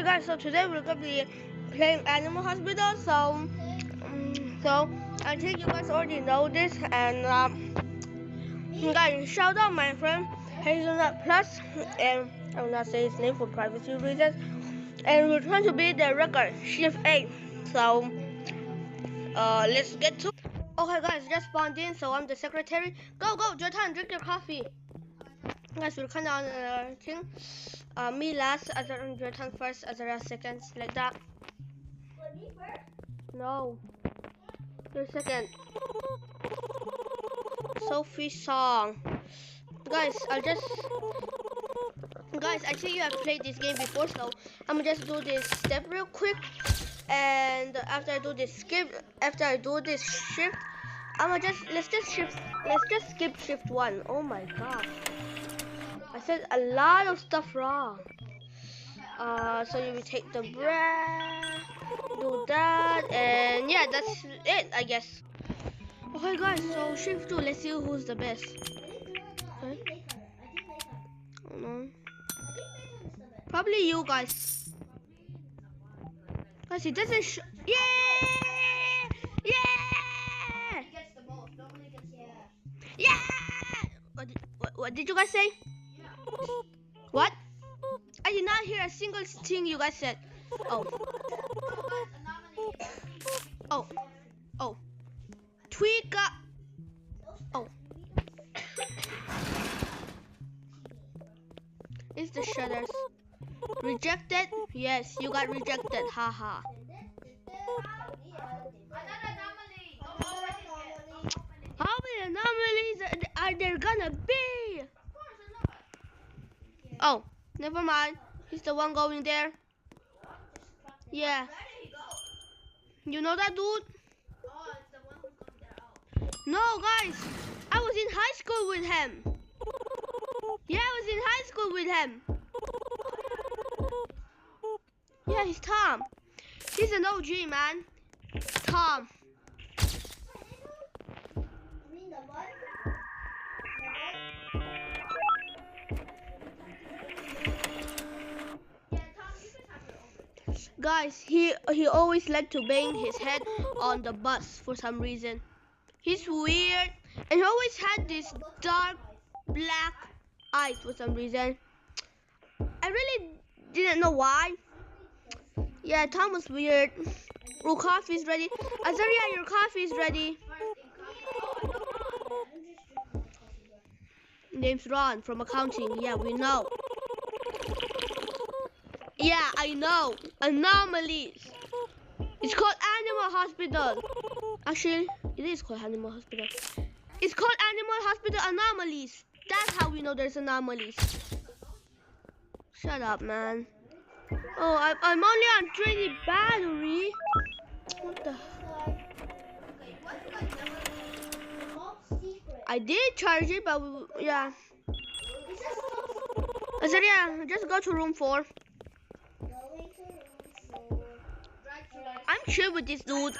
guys, so today we're gonna be playing Animal Hospital. So I think you guys already know this, and guys, shout out my friend Hazelnut Plus, and I will not say his name for privacy reasons. And we're trying to beat the record, Shift 8. So let's get to. Okay, guys, just spawned in, so I'm the secretary. Go, Jotan, drink your coffee. Guys, we'll count down the thing. Me last, Jotan first, Azara second, like that. Me first? No. You're second. Sophie song. Guys, I think you have played this game before, so I'm gonna just do this step real quick. And after I do this shift, let's just skip shift 1. Oh my god. I said a lot of stuff wrong. So you will take the breath, do that, and yeah, that's it, I guess. Okay, guys, so shift 2. Let's see who's the best. Okay. Oh no. Probably you guys. Guys, he doesn't show. Yeah! He gets the most. Nobody gets the most. Yeah! What did you guys say? Yeah. What? I did not hear a single thing you guys said. Oh. Oh. Tweeka. Oh. It's the shutters. Rejected? Yes, you got rejected. Haha. How many anomalies are there gonna be? Oh, never mind. He's the one going there. Yeah. You know that dude? No, guys. I was in high school with him. Yeah, I was in high school with him. Yeah, he's Tom. He's an OG, man. Tom. Guys, he always liked to bang his head on the bus for some reason. He's weird, and he always had this dark black eyes for some reason. I really didn't know why. Yeah, Tom was weird. Oh, coffee's ready. Azaria, your coffee is ready. Name's Ron from accounting. Yeah, we know. Yeah, I know. Anomalies. It's called Animal Hospital. Actually, it is called Animal Hospital. It's called Animal Hospital Anomalies. That's how we know there's anomalies. Shut up, man. Oh, I'm only on 20 battery. What the? I did charge it, but yeah. I said, yeah, just go to room 4. I'm chill with this dude.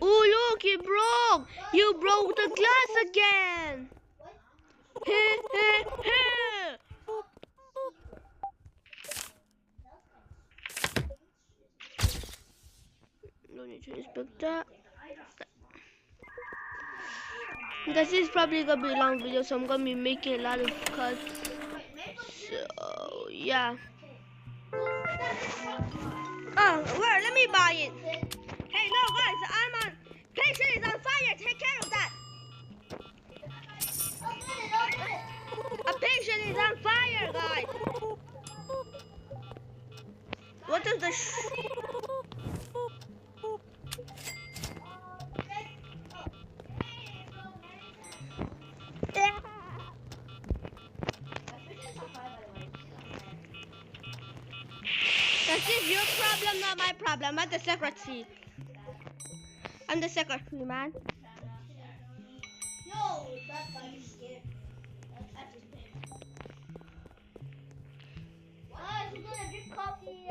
Oh, look, it broke. You broke the glass again. Don't need to inspect that. This is probably gonna be a long video, so I'm gonna be making a lot of cuts. So yeah. Oh, where? Let me buy it. Hey, no, guys, I'm on. Patient is on fire. Take care of that. A patient is on fire, guys. What does the This is your problem, not my problem. I'm the secretary. I'm the secretary, man. No, that's why you're scared. That's just big. Guys, we're gonna drink coffee.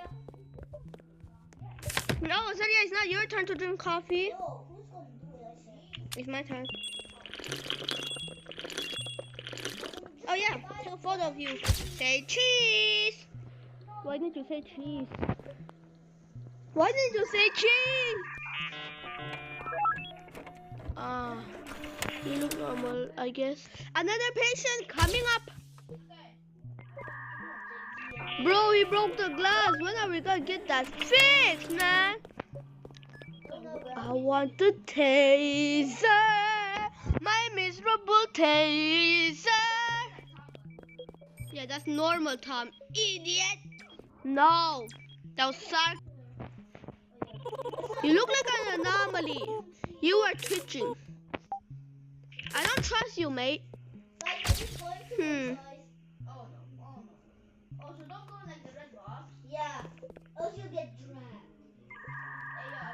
No, sorry, it's not your turn to drink coffee. No, who's gonna do it? I say. It's my turn. Oh yeah, take a photo of you. Say cheese. Why didn't you say cheese? Why didn't you say cheese? You look normal, I guess. Another patient coming up. Bro, he broke the glass. When are we gonna get that fixed, man? I want the taser. My miserable taser. Yeah, that's normal, Tom. Idiot. No, that was sarcasm. You look like an anomaly. You are twitching. I don't trust you, mate. Oh no. Oh, so don't go like the red box. Yeah. Else you'll get dragged. Hey yo,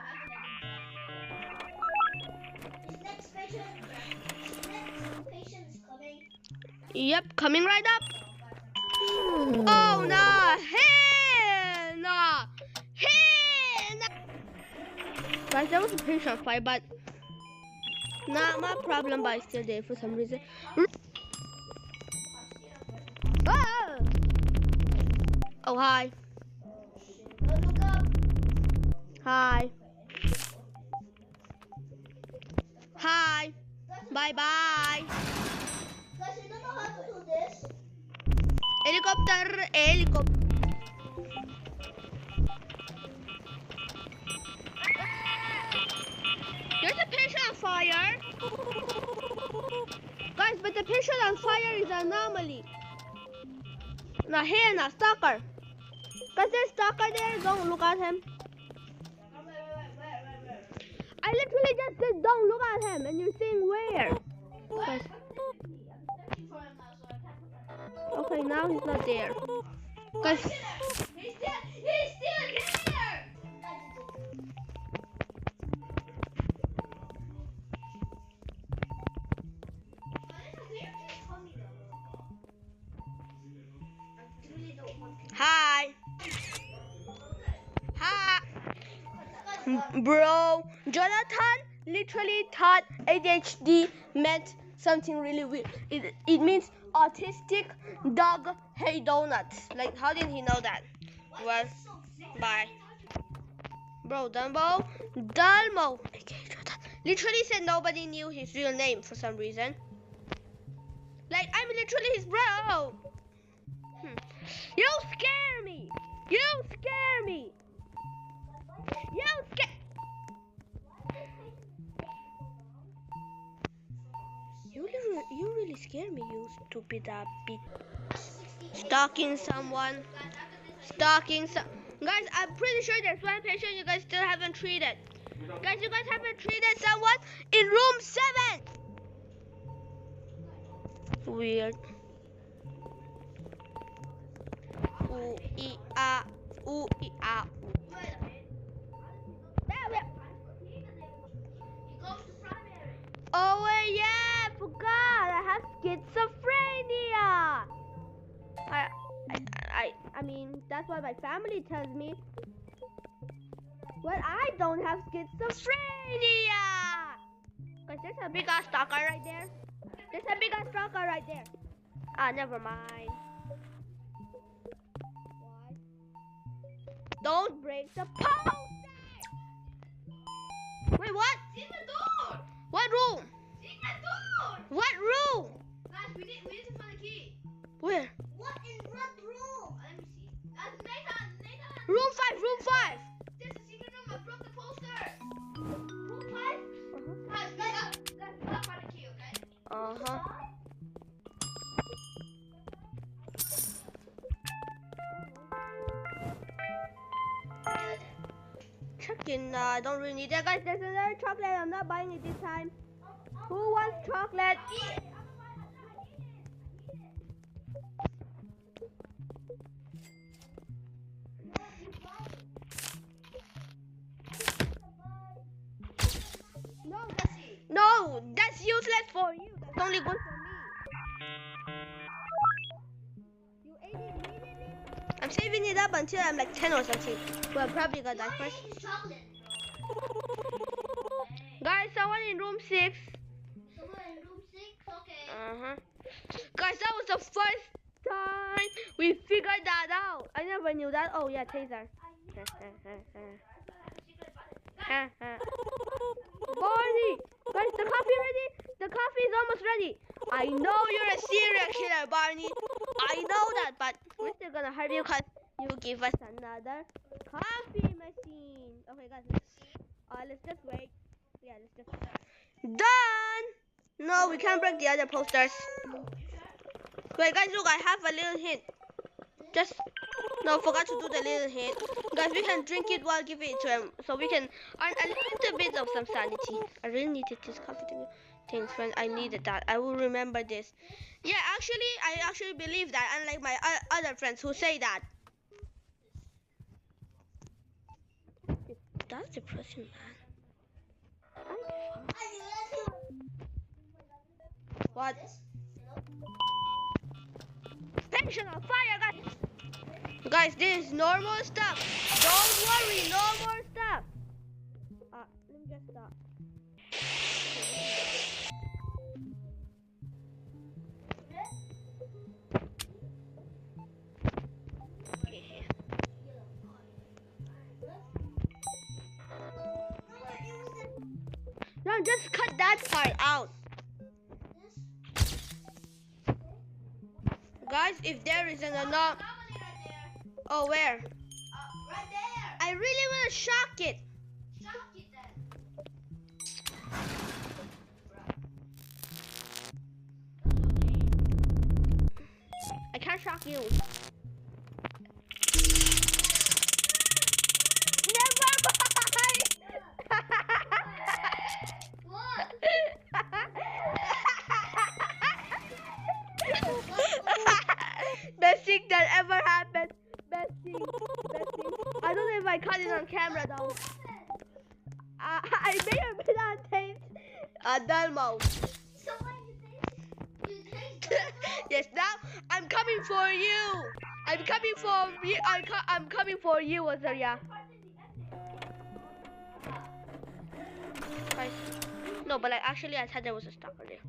imagine I get dragged. This next patient is coming. Yep, coming right up. Oh no! Hell no! Hell no! Guys, there was a patient fight, but not my problem. But I still there for some reason. Ah! Oh hi. Look up. Hi. Hi. Bye bye. Guys, you don't know how to do this. Helicopter. Helicopter. There's a patient on fire. Guys, but the patient on fire is an anomaly. Now here, now stalker. Guys, there's stalker there. Don't look at him. I literally just said don't look at him, and you're saying where? Guys. Okay, now he's not there. Guys. He's still there. Hi. Hi. Bro, Jonathan literally thought ADHD meant something really weird. It means autistic dog hate donuts. Like, how did he know that? Well, bye. Bro, Dumbo, Dalmo. Literally said nobody knew his real name for some reason. Like, I'm literally his bro. You scare me. You scare me. You scare. You really scare me, you stupid big. Stalking someone. Stalking some. Guys, I'm pretty sure there's one patient you guys still haven't treated. Guys, you guys haven't treated someone in room 7. Weird. Ooh, ee, ah, ooh, ee, ah. Oh yeah, I forgot. I have schizophrenia. I mean, that's what my family tells me. Well, I don't have schizophrenia. Cause there's a big ass stalker right there. There's a big ass stalker right there. Ah, never mind. Why? Don't break the poster. Wait, what? See the door. What room? See the door. What room? Guys, we need to find a key. Where? What room? Let me see. That's Nathan. Room 5. Room 5. There's a secret room. I broke the poster. Room 5. Guys, we gotta find a key, okay? Chicken, I don't really need that. Guys, there's another chocolate. I'm not buying it this time. Who wants chocolate? No, that's useless for you. That's only good for me. You ate it immediately? I'm saving it up until I'm like 10 or something. Well, probably gonna die first. Guys, someone in room 6. Someone in room 6? Okay. Guys, that was the first time we figured that out. I never knew that. Oh yeah, taser. Barney! Guys, the coffee ready? The coffee is almost ready. I know you're a serial killer, Barney. I know that, but we're still gonna hurt you because you give us another coffee machine. Okay, guys, let's just wait. Yeah, let's just done. No, we can't break the other posters. Wait, guys, look, I have a little hint. Just no, forgot to do the little hint. Guys, we can drink it while giving it to him, so we can earn a little bit of some sanity. I really needed this coffee things when I needed that. I will remember this. Yeah, actually, I actually believe that, unlike my other friends who say that. That's depressing, man. What? Pension on fire, guys! Guys, this is normal stuff. Don't worry, no more stuff. Let me just stop. No, just cut that part out. Guys, if there isn't enough. Oh, where? Right there. I really want to shock it. Shock it then. I can't shock you. Never mind. What? Best thing that ever happened. Best thing. I don't know if I caught it on camera though. I may or may not taste Dalmo. So what you taste Dalmo? Yes, now I'm coming for you. I'm coming for you. I'm coming for you, Azaria. No, but like actually, I thought there was a stalker there.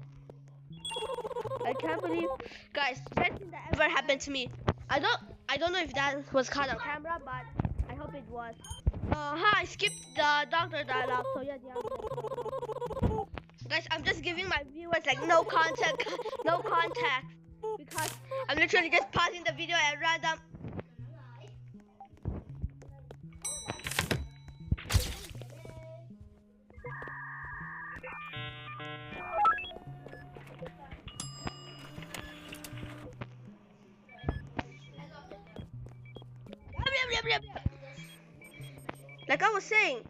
I can't believe, guys, best thing that ever happened to me. I don't know if that was caught on camera, but I hope it was. I skipped the doctor dialogue, so yeah, guys, I'm just giving my viewers like no contact, because I'm literally just pausing the video at random. Like I was saying,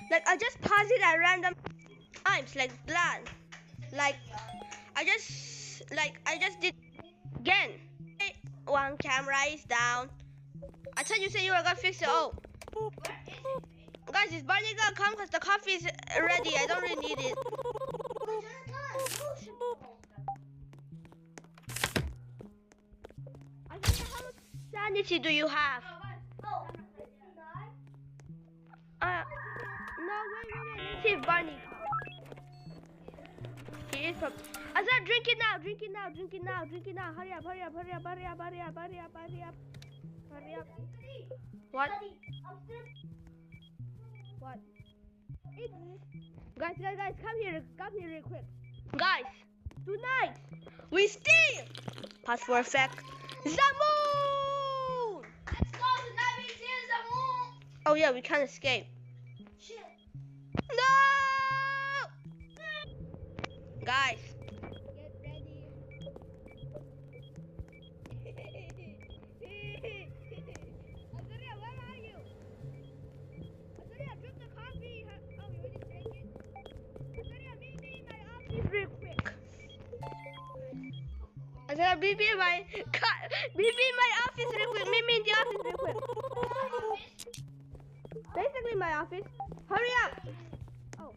like I just pause it at random times, like bland. Like I just did again. One camera is down. I thought you said you were gonna fix it. Oh, guys, is Barney gonna come? Cause the coffee is ready. I don't really need it. I don't know how much sanity do you have? No, wait. Let's see if Barney comes. He is from. I said, drink it now. Hurry up. What? What? Guys, come here real quick. Guys, tonight we steal. Pass for effect. Zamoon! Let's go tonight. We steal Zamoon. Oh yeah, we can't escape. Shit. No! Guys. Get ready. Azaria, where are you? Azaria, drink the coffee. Oh, you already drank it? Azaria, meet me in my office real quick. Azaria, meet me in my office real quick. Meet me in the office real quick. Basically my office. Hurry up. Oh.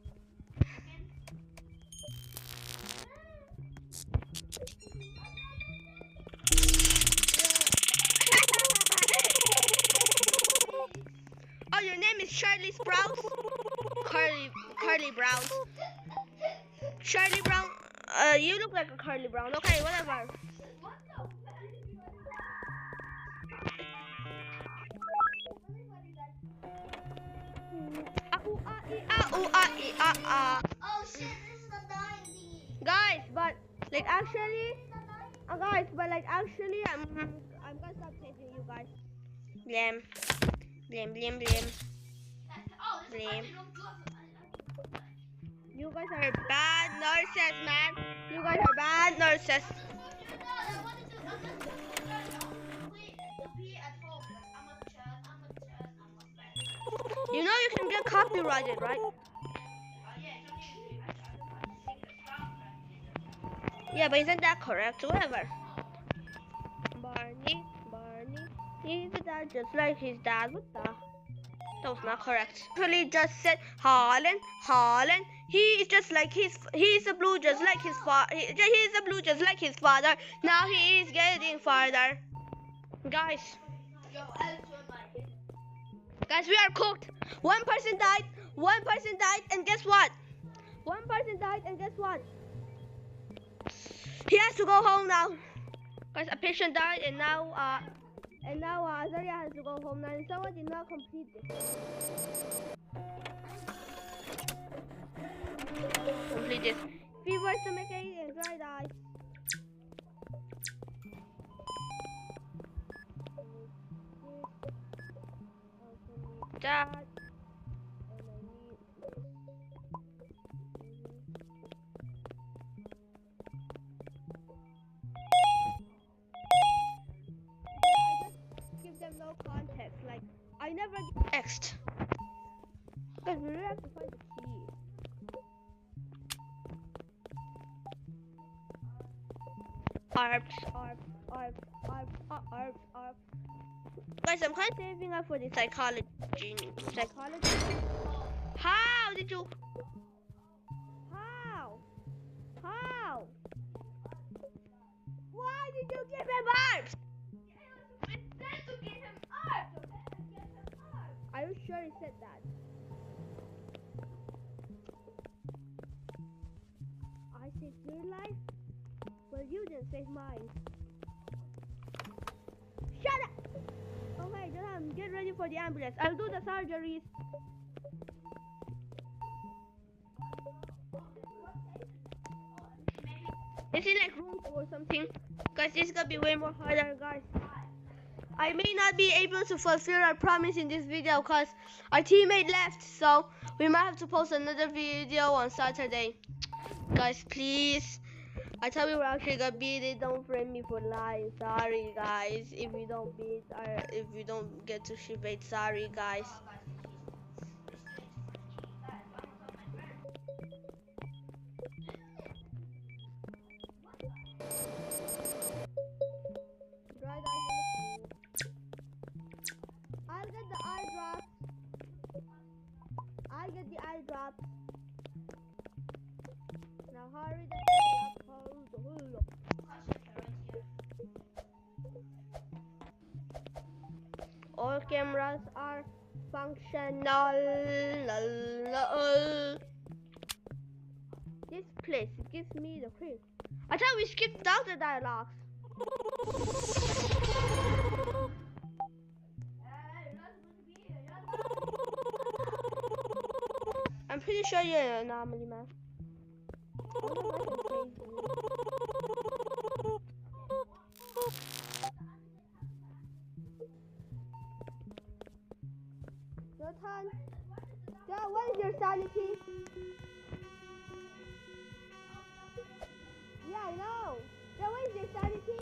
Oh, your name is Charlie Sprouse? Carly Brown. Charlie Brown. You look like a curly brown. Okay, whatever. What the? Oh shit, this is the dying thingy. Guys, but like actually, I'm gonna stop chasing you guys. Blame, blame, blame, blame. Oh, this is Blame. actually look good. You guys are bad nurses, man. You guys are bad nurses. You know you can get copyrighted, right? Yeah, but isn't that correct? Whatever. Barney, he's a dad just like his dad. What the? That was not correct. Actually, just said Holland. He is just like he's a blue just like his father. He's a blue just like his father. Now he is getting farther. Guys, we are cooked. One person died, and guess what? He has to go home now. Guys, a patient died, and now Azaria has to go home now. And someone did not complete this. Complete this. Fever, stomachache, and dry eyes. That. And I need this. Give them no context. Like I never text. Because we really have to find the key. ARP. Guys, I'm kind of saving up for the psychology. How did you? How? Why did you give him ARPs? Are you sure he said that? I saved your life? Well, you didn't save mine. Shut up! Okay, Johan, get ready for the ambulance. I'll do the surgeries. Is it like room 2 or something? Guys, this is gonna be way more harder, guys. I may not be able to fulfill our promise in this video because our teammate left, so we might have to post another video on Saturday. Guys, please. I thought we were actually gonna beat it. Don't frame me for lying. Sorry, guys. If we don't get to ship 8, sorry, guys. I'll get the eye drops. Now hurry the hell up. All cameras are functional. This place gives me the creep. I thought we skipped out the dialogues. I'm pretty sure you're an anomaly, man. Jotan, what is your sanity? Yeah, I know. What is your sanity?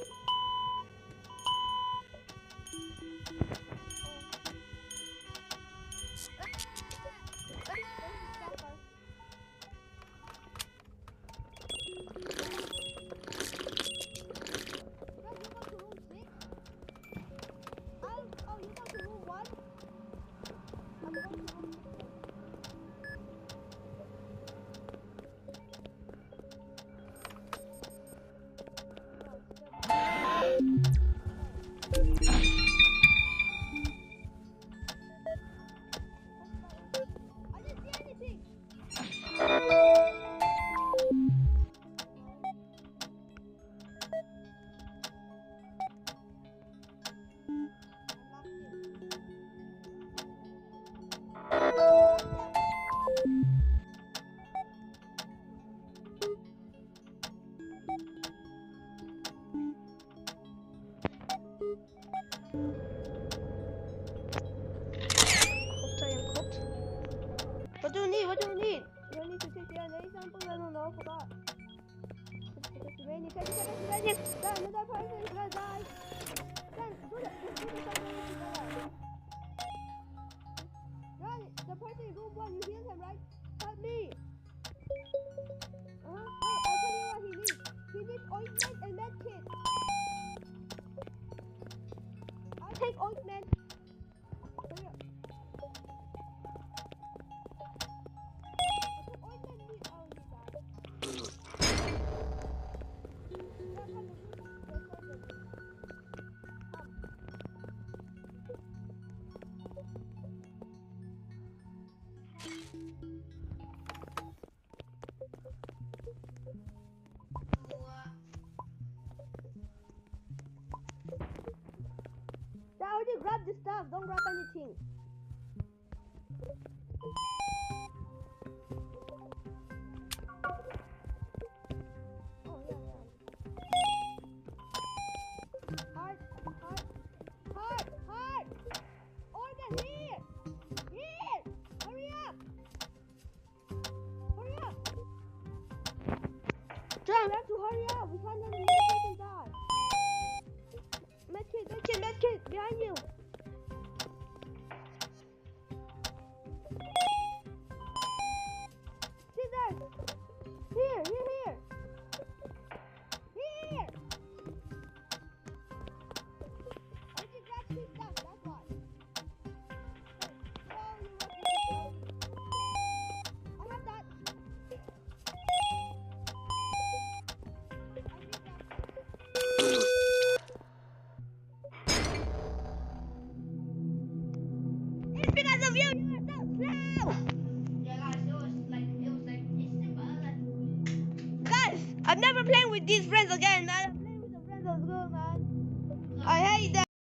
person is gonna die. Then do the something together. Run, the person in room 1, you hear him, right? Help me. Wait, I'll tell you what he needs. He needs ointment and medkit. I'll take ointment. Hurry up. I took ointment. He died. Yeah, come on. There's ointment. Come. I already grabbed the stuff. Don't grab anything. Oh yeah. Heart. Order here. Hurry up. John, we have to hurry up. We can't let the person die. Medkit, behind you. Scissors. Here. I just got two stuff, that's why. I have that. It's because of you. You are so slow. Yeah, guys, it's simple. Guys, I'm never playing with these friends again, man. I'm playing with the friends of school, man. I hate them.